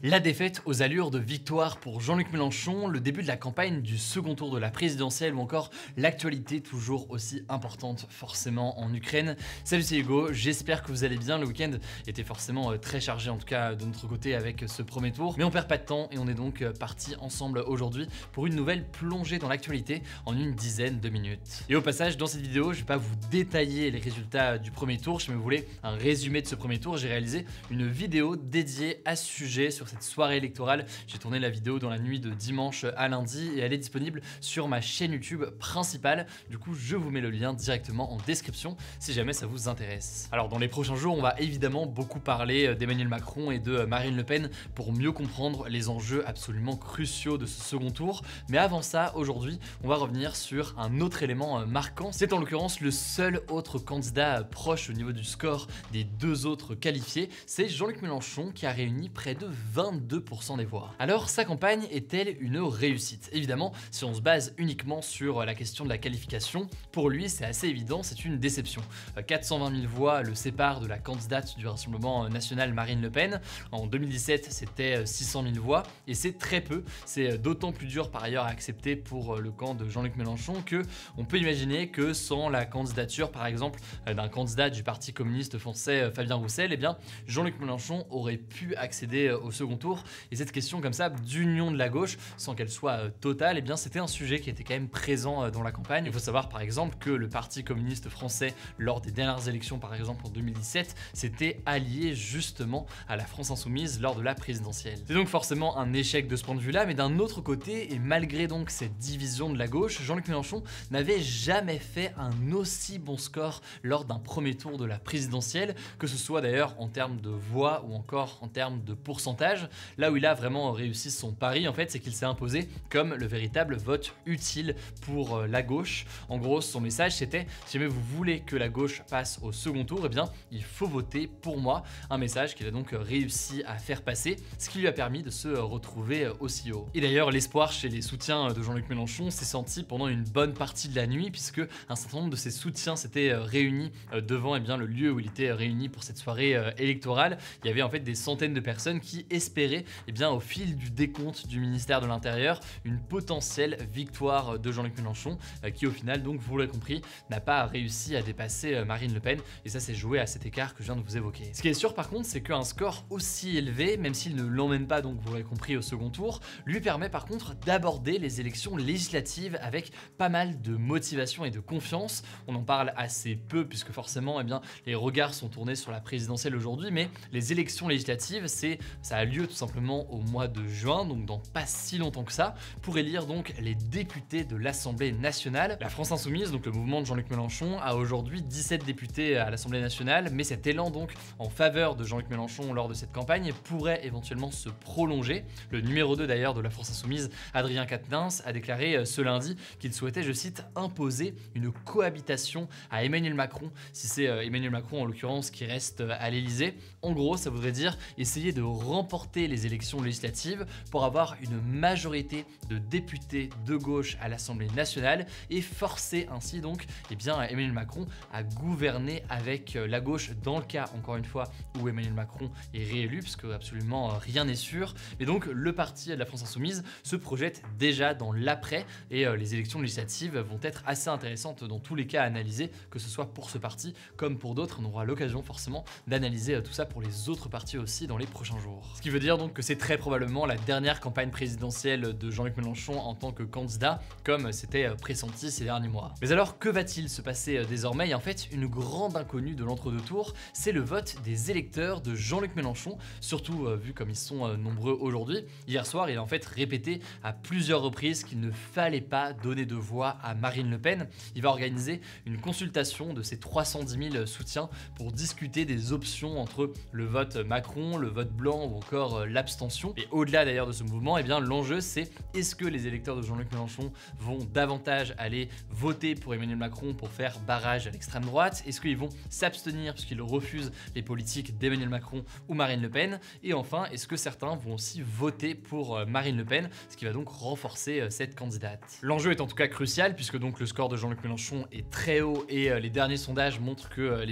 La défaite aux allures de victoire pour Jean-Luc Mélenchon, le début de la campagne du second tour de la présidentielle ou encore l'actualité toujours aussi importante forcément en Ukraine. Salut, c'est Hugo, j'espère que vous allez bien. Le week-end était forcément très chargé, en tout cas de notre côté avec ce premier tour, mais on perd pas de temps et on est donc partis ensemble aujourd'hui pour une nouvelle plongée dans l'actualité en une dizaine de minutes. Et au passage, dans cette vidéo, je vais pas vous détailler les résultats du premier tour. Si vous voulez un résumé de ce premier tour, j'ai réalisé une vidéo dédiée à ce sujet sur cette soirée électorale. J'ai tourné la vidéo dans la nuit de dimanche à lundi et elle est disponible sur ma chaîne YouTube principale. Du coup, je vous mets le lien directement en description si jamais ça vous intéresse. Alors, dans les prochains jours, on va évidemment beaucoup parler d'Emmanuel Macron et de Marine Le Pen pour mieux comprendre les enjeux absolument cruciaux de ce second tour. Mais avant ça, aujourd'hui, on va revenir sur un autre élément marquant. C'est en l'occurrence le seul autre candidat proche au niveau du score des deux autres qualifiés. C'est Jean-Luc Mélenchon qui a réuni près de 22% des voix. Alors, sa campagne est-elle une réussite? Évidemment, si on se base uniquement sur la question de la qualification, pour lui, c'est assez évident, c'est une déception. 420 000 voix le séparent de la candidate du Rassemblement national Marine Le Pen. En 2017, c'était 600 000 voix et c'est très peu. C'est d'autant plus dur par ailleurs à accepter pour le camp de Jean-Luc Mélenchon que on peut imaginer que sans la candidature, par exemple, d'un candidat du Parti communiste français, Fabien Roussel, eh bien, Jean-Luc Mélenchon aurait pu accéder au second tour. Et cette question comme ça d'union de la gauche, sans qu'elle soit totale, eh bien, c'était un sujet qui était quand même présent dans la campagne. Il faut savoir par exemple que le Parti communiste français, lors des dernières élections, par exemple en 2017, s'était allié justement à la France insoumise lors de la présidentielle. C'est donc forcément un échec de ce point de vue-là, mais d'un autre côté, et malgré donc cette division de la gauche, Jean-Luc Mélenchon n'avait jamais fait un aussi bon score lors d'un premier tour de la présidentielle, que ce soit d'ailleurs en termes de voix ou encore en termes de pourcentage. Là où il a vraiment réussi son pari, en fait, c'est qu'il s'est imposé comme le véritable vote utile pour la gauche. En gros, son message, c'était « Si jamais vous voulez que la gauche passe au second tour, eh bien, il faut voter pour moi ». Un message qu'il a donc réussi à faire passer, ce qui lui a permis de se retrouver aussi haut. Et d'ailleurs, l'espoir chez les soutiens de Jean-Luc Mélenchon s'est senti pendant une bonne partie de la nuit, puisque un certain nombre de ses soutiens s'étaient réunis devant le lieu où il était réuni pour cette soirée électorale. Il y avait en fait des centaines de personnes qui espéraient, au fil du décompte du ministère de l'Intérieur, une potentielle victoire de Jean-Luc Mélenchon, qui au final, donc vous l'avez compris, n'a pas réussi à dépasser Marine Le Pen, et ça s'est joué à cet écart que je viens de vous évoquer. Ce qui est sûr par contre, c'est qu'un score aussi élevé, même s'il ne l'emmène pas, donc vous l'avez compris, au second tour, lui permet par contre d'aborder les élections législatives avec pas mal de motivation et de confiance. On en parle assez peu puisque forcément les regards sont tournés sur la présidentielle aujourd'hui, mais les élections législatives, ça a lieu tout simplement au mois de juin, donc dans pas si longtemps que ça, pour élire donc les députés de l'Assemblée nationale. La France insoumise, donc le mouvement de Jean-Luc Mélenchon, a aujourd'hui 17 députés à l'Assemblée nationale, mais cet élan donc en faveur de Jean-Luc Mélenchon lors de cette campagne pourrait éventuellement se prolonger. Le numéro 2 d'ailleurs de la France insoumise, Adrien Quatennens, a déclaré ce lundi qu'il souhaitait, je cite, imposer une cohabitation à Emmanuel Macron, si c'est Emmanuel Macron en l'occurrence qui reste à l'Elysée. En gros, ça voudrait dire essayer de remporter les élections législatives pour avoir une majorité de députés de gauche à l'Assemblée nationale et forcer ainsi donc Emmanuel Macron à gouverner avec la gauche dans le cas, encore une fois, où Emmanuel Macron est réélu, puisque absolument rien n'est sûr. Et donc le parti de la France insoumise se projette déjà dans l'après et les élections législatives vont être assez intéressantes dans tous les cas à analyser, que ce soit pour ce parti comme pour d'autres. On aura l'occasion forcément d'analyser tout ça pour les autres partis aussi dans les prochains jours. Ce qui veut dire donc que c'est très probablement la dernière campagne présidentielle de Jean-Luc Mélenchon en tant que candidat, comme c'était pressenti ces derniers mois. Mais alors, que va-t-il se passer désormais? Et en fait, une grande inconnue de l'entre-deux tours, c'est le vote des électeurs de Jean-Luc Mélenchon, surtout vu comme ils sont nombreux aujourd'hui. Hier soir, il a en fait répété à plusieurs reprises qu'il ne fallait pas donner de voix à Marine Le Pen. Il va organiser une consultation de ses 310 000 soutiens pour discuter des options entre le vote Macron, le vote blanc ou encore l'abstention. Et au-delà d'ailleurs de ce mouvement, l'enjeu c'est est-ce que les électeurs de Jean-Luc Mélenchon vont davantage aller voter pour Emmanuel Macron pour faire barrage à l'extrême droite? Est-ce qu'ils vont s'abstenir puisqu'ils refusent les politiques d'Emmanuel Macron ou Marine Le Pen? Et enfin, est-ce que certains vont aussi voter pour Marine Le Pen, ce qui va donc renforcer cette candidate? L'enjeu est en tout cas crucial puisque donc le score de Jean-Luc Mélenchon est très haut et les derniers sondages montrent que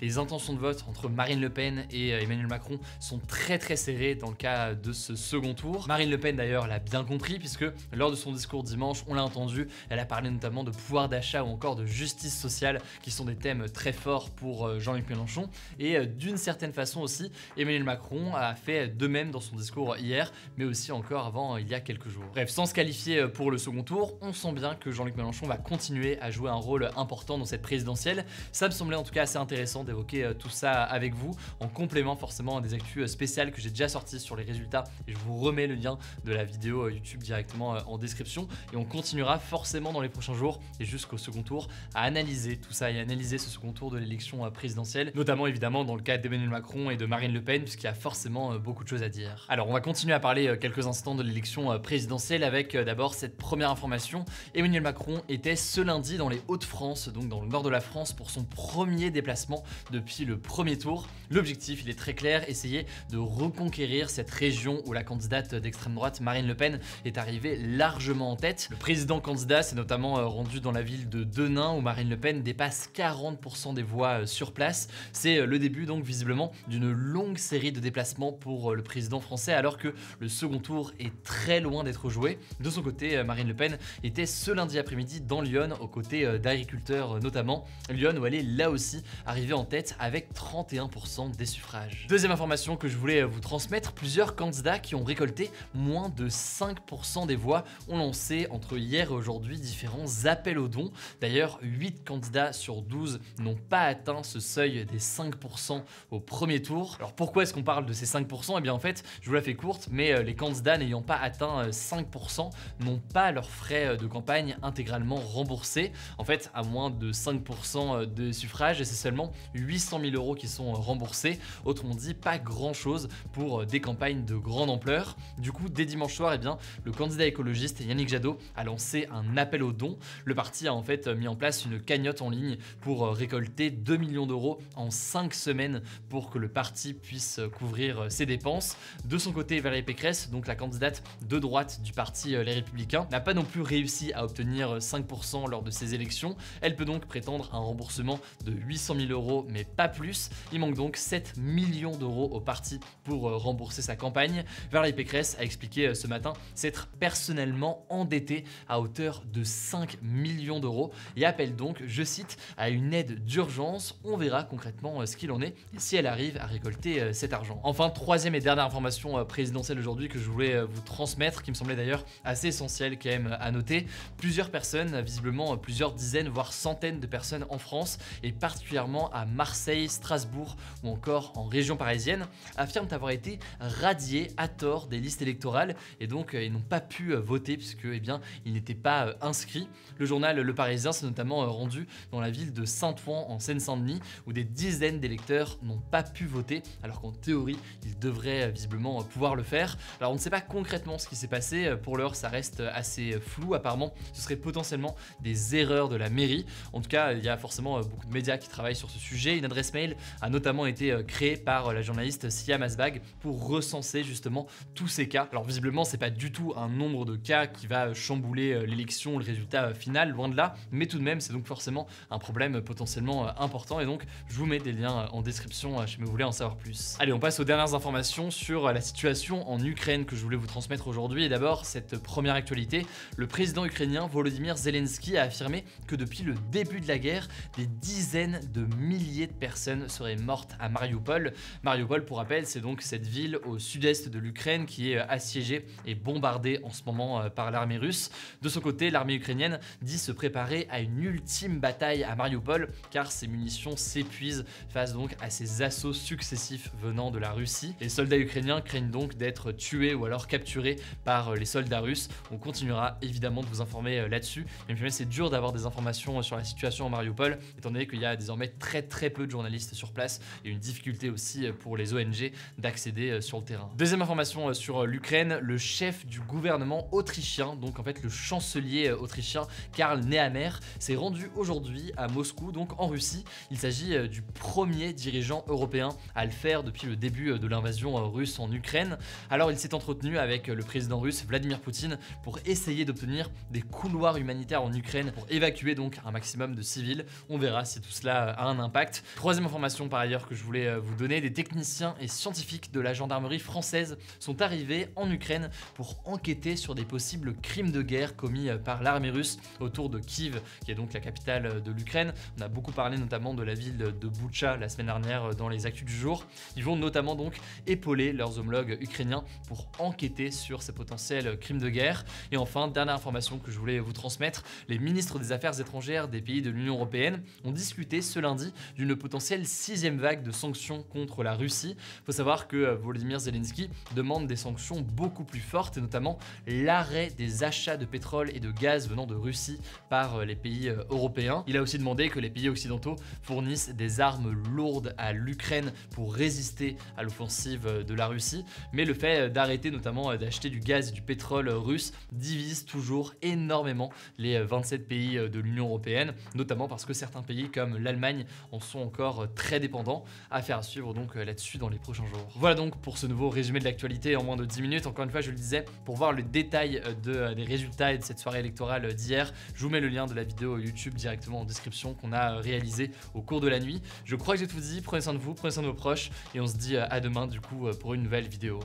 les intentions de vote entre Marine Le Pen et Emmanuel Macron sont très serrées gérer dans le cas de ce second tour. Marine Le Pen d'ailleurs l'a bien compris puisque lors de son discours dimanche, on l'a entendu, elle a parlé notamment de pouvoir d'achat ou encore de justice sociale qui sont des thèmes très forts pour Jean-Luc Mélenchon. Et d'une certaine façon aussi, Emmanuel Macron a fait de même dans son discours hier, mais aussi encore avant il y a quelques jours. Bref, sans se qualifier pour le second tour, on sent bien que Jean-Luc Mélenchon va continuer à jouer un rôle important dans cette présidentielle. Ça me semblait en tout cas assez intéressant d'évoquer tout ça avec vous, en complément forcément des actus spéciales que j'ai déjà sorties sur les résultats, et je vous remets le lien de la vidéo YouTube directement en description. Et on continuera forcément dans les prochains jours et jusqu'au second tour à analyser tout ça et analyser ce second tour de l'élection présidentielle, notamment évidemment dans le cas d'Emmanuel Macron et de Marine Le Pen, puisqu'il y a forcément beaucoup de choses à dire. Alors on va continuer à parler quelques instants de l'élection présidentielle avec d'abord cette première information. Emmanuel Macron était ce lundi dans les Hauts-de-France, donc dans le nord de la France, pour son premier déplacement depuis le premier tour. L'objectif, il est très clair, essayer de reconquérir cette région où la candidate d'extrême droite Marine Le Pen est arrivée largement en tête. Le président candidat s'est notamment rendu dans la ville de Denain où Marine Le Pen dépasse 40% des voix sur place. C'est le début donc visiblement d'une longue série de déplacements pour le président français alors que le second tour est très loin d'être joué. De son côté, Marine Le Pen était ce lundi après-midi dans Lyon aux côtés d'agriculteurs notamment. Lyon où elle est là aussi arrivée en tête avec 31% des suffrages. Deuxième information que je voulais vous transmettre, plusieurs candidats qui ont récolté moins de 5% des voix ont lancé entre hier et aujourd'hui différents appels aux dons. D'ailleurs, 8 candidats sur 12 n'ont pas atteint ce seuil des 5% au premier tour. Alors pourquoi est-ce qu'on parle de ces 5%? Eh bien en fait, je vous la fais courte, mais les candidats n'ayant pas atteint 5% n'ont pas leurs frais de campagne intégralement remboursés. En fait, à moins de 5% de suffrages, c'est seulement 800 000 € qui sont remboursés. Autrement dit, pas grand chose pour des campagnes de grande ampleur. Du coup, dès dimanche soir, eh bien, le candidat écologiste Yannick Jadot a lancé un appel aux dons. Le parti a en fait mis en place une cagnotte en ligne pour récolter 2 millions d'euros en 5 semaines pour que le parti puisse couvrir ses dépenses. De son côté, Valérie Pécresse, donc la candidate de droite du parti Les Républicains, n'a pas non plus réussi à obtenir 5% lors de ces élections. Elle peut donc prétendre un remboursement de 800 000 €, mais pas plus. Il manque donc 7 millions d'euros au parti pour rembourser sa campagne. Valérie Pécresse a expliqué ce matin s'être personnellement endettée à hauteur de 5 millions d'euros et appelle donc, je cite, à une aide d'urgence. On verra concrètement ce qu'il en est et si elle arrive à récolter cet argent. Enfin, troisième et dernière information présidentielle aujourd'hui que je voulais vous transmettre, qui me semblait d'ailleurs assez essentielle quand même à noter. Plusieurs personnes, visiblement plusieurs dizaines voire centaines de personnes en France et particulièrement à Marseille, Strasbourg ou encore en région parisienne, affirment avoir été radiés à tort des listes électorales et donc ils n'ont pas pu voter puisque eh bien, ils n'étaient pas inscrits. Le journal Le Parisien s'est notamment rendu dans la ville de Saint-Ouen en Seine-Saint-Denis où des dizaines d'électeurs n'ont pas pu voter alors qu'en théorie ils devraient visiblement pouvoir le faire. Alors on ne sait pas concrètement ce qui s'est passé, pour l'heure ça reste assez flou. Apparemment ce serait potentiellement des erreurs de la mairie. En tout cas il y a forcément beaucoup de médias qui travaillent sur ce sujet. Une adresse mail a notamment été créée par la journaliste Siam Asbag pour recenser justement tous ces cas. Alors visiblement c'est pas du tout un nombre de cas qui va chambouler l'élection, le résultat final, loin de là, mais tout de même c'est donc forcément un problème potentiellement important et donc je vous mets des liens en description si vous voulez en savoir plus. Allez, on passe aux dernières informations sur la situation en Ukraine que je voulais vous transmettre aujourd'hui. Et d'abord cette première actualité, le président ukrainien Volodymyr Zelensky a affirmé que depuis le début de la guerre, des dizaines de milliers de personnes seraient mortes à Mariupol. Mariupol, pour rappel, c'est donc cette ville au sud-est de l'Ukraine qui est assiégée et bombardée en ce moment par l'armée russe. De son côté, l'armée ukrainienne dit se préparer à une ultime bataille à Mariupol car ses munitions s'épuisent face donc à ces assauts successifs venant de la Russie. Les soldats ukrainiens craignent donc d'être tués ou alors capturés par les soldats russes. On continuera évidemment de vous informer là-dessus, même si c'est dur d'avoir des informations sur la situation à Mariupol étant donné qu'il y a désormais très peu de journalistes sur place et une difficulté aussi pour les ONG d'accéder sur le terrain. Deuxième information sur l'Ukraine, le chef du gouvernement autrichien, donc en fait le chancelier autrichien Karl Nehammer, s'est rendu aujourd'hui à Moscou, donc en Russie. Il s'agit du premier dirigeant européen à le faire depuis le début de l'invasion russe en Ukraine. Alors il s'est entretenu avec le président russe Vladimir Poutine pour essayer d'obtenir des couloirs humanitaires en Ukraine pour évacuer donc un maximum de civils. On verra si tout cela a un impact. Troisième information par ailleurs que je voulais vous donner, des techniciens et scientifiques de la gendarmerie française sont arrivés en Ukraine pour enquêter sur des possibles crimes de guerre commis par l'armée russe autour de Kiev, qui est donc la capitale de l'Ukraine. On a beaucoup parlé notamment de la ville de Boutcha la semaine dernière dans les actus du jour. Ils vont notamment donc épauler leurs homologues ukrainiens pour enquêter sur ces potentiels crimes de guerre. Et enfin, dernière information que je voulais vous transmettre, les ministres des Affaires étrangères des pays de l'Union européenne ont discuté ce lundi d'une potentielle 6e vague de sanctions contre la Russie. Il faut savoir que Volodymyr Zelensky demande des sanctions beaucoup plus fortes et notamment l'arrêt des achats de pétrole et de gaz venant de Russie par les pays européens. Il a aussi demandé que les pays occidentaux fournissent des armes lourdes à l'Ukraine pour résister à l'offensive de la Russie. Mais le fait d'arrêter notamment d'acheter du gaz et du pétrole russe divise toujours énormément les 27 pays de l'Union européenne, notamment parce que certains pays comme l'Allemagne en sont encore très dépendants. Affaire à suivre donc là-dessus dans les prochains jours. Voilà donc pour ce nouveau résumé de l'actualité en moins de 10 minutes. Encore une fois, je le disais, pour voir le détail des résultats et de cette soirée électorale d'hier, je vous mets le lien de la vidéo YouTube directement en description qu'on a réalisée au cours de la nuit. Je crois que j'ai tout dit, prenez soin de vous, prenez soin de vos proches et on se dit à demain du coup pour une nouvelle vidéo.